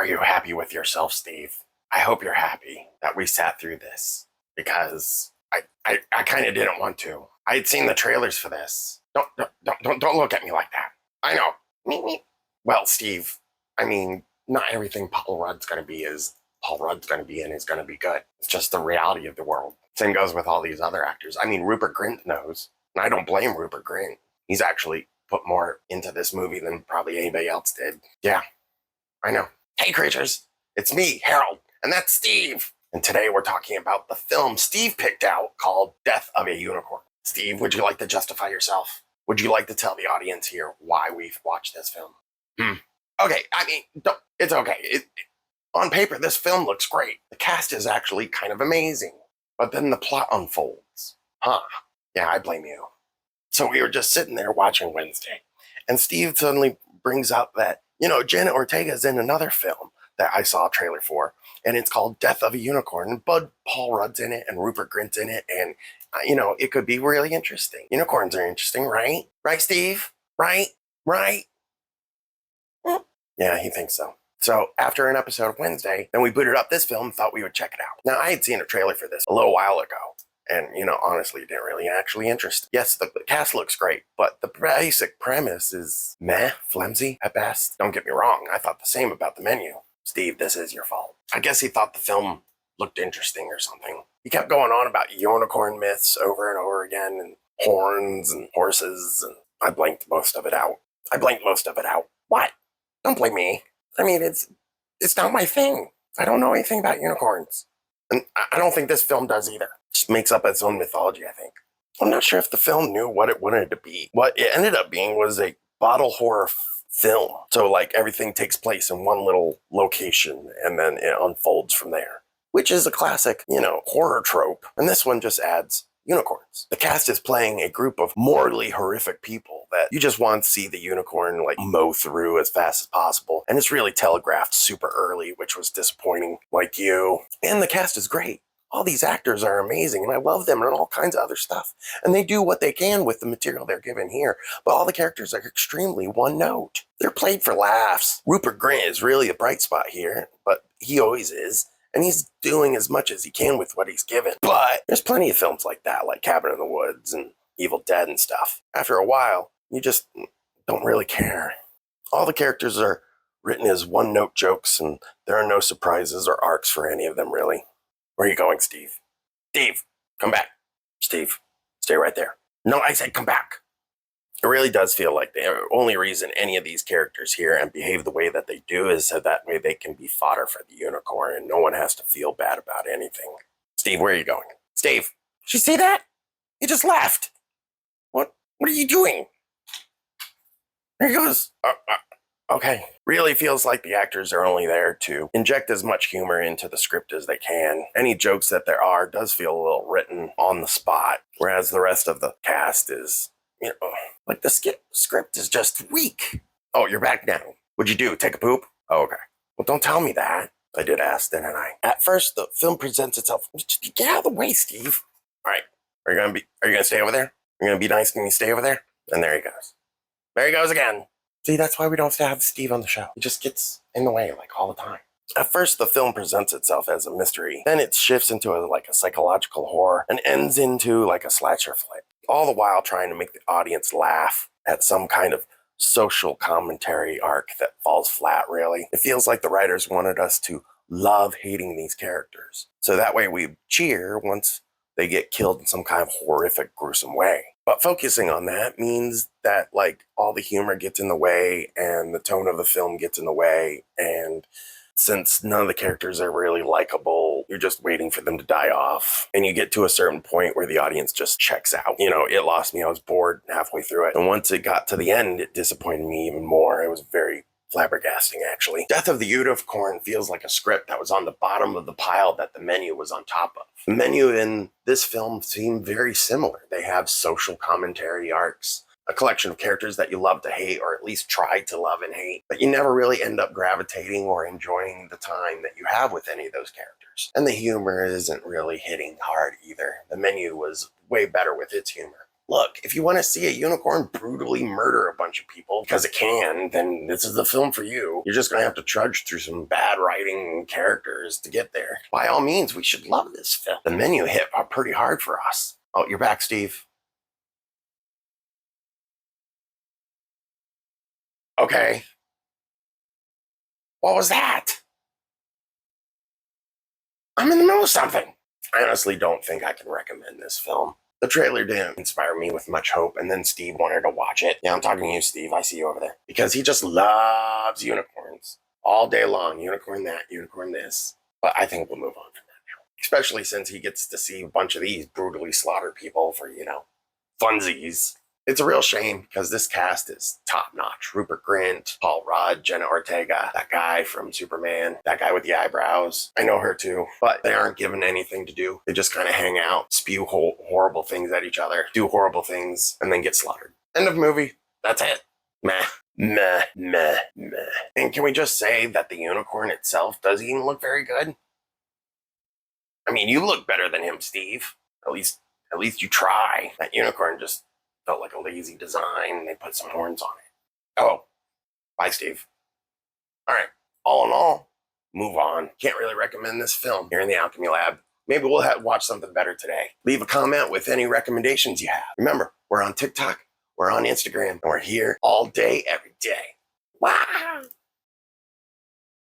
Are you happy with yourself, Steve? I hope you're happy that we sat through this because I kind of didn't want to. I had seen the trailers for this. Don't look at me like that. I know. Me. Well, Steve, I mean, not everything Paul Rudd's going to be is Paul Rudd's going to be in is going to be good. It's just the reality of the world. Same goes with all these other actors. I mean, Rupert Grint knows, and I don't blame Rupert Grint. He's actually put more into this movie than probably anybody else did. Yeah, I know. Hey, creatures, it's me, Harrold, and that's Steve. And today we're talking about the film Steve picked out called Death of a Unicorn. Steve, would you like to justify yourself? Would you like to tell the audience here why we've watched this film? Okay, I mean, it's okay. On paper, this film looks great. The cast is actually kind of amazing. But then the plot unfolds. Yeah, I blame you. So we were just sitting there watching Wednesday, and Steve suddenly brings up that, Janet Ortega's in another film that I saw a trailer for, and it's called Death of a Unicorn. And Paul Rudd's in it, and Rupert Grint's in it, and, it could be really interesting. Unicorns are interesting, right? Right, Steve? Right? Yeah, he thinks so. So after an episode of Wednesday, then we booted up this film and thought we would check it out. Now, I had seen a trailer for this a little while ago, and, honestly, it didn't really actually interest. Yes, the cast looks great, but the basic premise is meh, flimsy at best. Don't get me wrong, I thought the same about the menu. Steve, this is your fault. I guess he thought the film looked interesting or something. He kept going on about unicorn myths over and over again, and horns and horses, and I blanked most of it out. What? Don't blame me. I mean, it's not my thing. I don't know anything about unicorns. And I don't think this film does either. It just makes up its own mythology, I think. I'm not sure if the film knew what it wanted to be. What it ended up being was a bottle horror film. So, everything takes place in one little location, and then it unfolds from there. Which is a classic, horror trope. And this one just adds unicorns. The cast is playing a group of mortally horrific people that you just want to see the unicorn mow through as fast as possible. And it's really telegraphed super early, which was disappointing, like you. And the cast is great. All these actors are amazing, and I love them and all kinds of other stuff. And they do what they can with the material they're given here, but all the characters are extremely one note. They're played for laughs. Rupert Grint is really a bright spot here, but he always is. And he's doing as much as he can with what he's given. But there's plenty of films like that, like Cabin in the Woods and Evil Dead and stuff. After a while, you just don't really care. All the characters are written as one-note jokes, and there are no surprises or arcs for any of them, really. Where are you going, Steve? Steve, come back. Steve, stay right there. No, I said come back. It really does feel like the only reason any of these characters here and behave the way that they do is so that way they can be fodder for the unicorn and no one has to feel bad about anything. Steve, where are you going? Steve, did you see that? He just left. What are you doing? There he goes. Okay. Really feels like the actors are only there to inject as much humor into the script as they can. Any jokes that there are does feel a little written on the spot, whereas the rest of the cast is, the script is just weak. Oh, you're back now. What'd you do? Take a poop? Oh, okay. Well, don't tell me that. I did ask, didn't I? At first, the film presents itself. Just get out of the way, Steve. All right. Are you gonna stay over there? You're gonna be nice and you stay over there? And there he goes. There he goes again. See, that's why we don't have to have Steve on the show. He just gets in the way, all the time. At first, the film presents itself as a mystery. Then it shifts into a psychological horror and ends into a slasher flick. All the while trying to make the audience laugh at some kind of social commentary arc that falls flat, really. It feels like the writers wanted us to love hating these characters. So that way we cheer once they get killed in some kind of horrific, gruesome way. But focusing on that means that, all the humor gets in the way and the tone of the film gets in the way. And since none of the characters are really likable, you're just waiting for them to die off. And you get to a certain point where the audience just checks out. It lost me. I was bored halfway through it. And once it got to the end, it disappointed me even more. It was very flabbergasting, actually. Death of the Unicorn feels like a script that was on the bottom of the pile that the menu was on top of. The menu in this film seemed very similar. They have social commentary arcs, a collection of characters that you love to hate, or at least try to love and hate, but you never really end up gravitating or enjoying the time that you have with any of those characters. And the humor isn't really hitting hard either. The menu was way better with its humor. Look, if you want to see a unicorn brutally murder a bunch of people because it can, then this is the film for you. You're just going to have to trudge through some bad writing and characters to get there. By all means, we should love this film. The menu hit pretty hard for us. Oh, you're back, Steve. Okay. What was that? I'm in the middle of something. I honestly don't think I can recommend this film. The trailer didn't inspire me with much hope, and then Steve wanted to watch it. Yeah, I'm talking to you, Steve. I see you over there. Because he just loves unicorns. All day long. Unicorn that, unicorn this. But I think we'll move on from that now. Especially since he gets to see a bunch of these brutally slaughtered people for, funsies. It's a real shame because this cast is top notch. Rupert Grint, Paul Rudd, Jenna Ortega, that guy from Superman, that guy with the eyebrows. I know her too, but they aren't given anything to do. They just kind of hang out, spew horrible things at each other, do horrible things, and then get slaughtered. End of movie. That's it. Meh. Meh, meh, meh. And can we just say that the unicorn itself doesn't even look very good? I mean, you look better than him, Steve. At least you try. That unicorn just felt like a lazy design. They put some horns on it. Oh, bye, Steve. All right. All in all, move on. Can't really recommend this film here in the Alchemy Lab. Maybe we'll watch something better today. Leave a comment with any recommendations you have. Remember, we're on TikTok, we're on Instagram, and we're here all day, every day. Wow.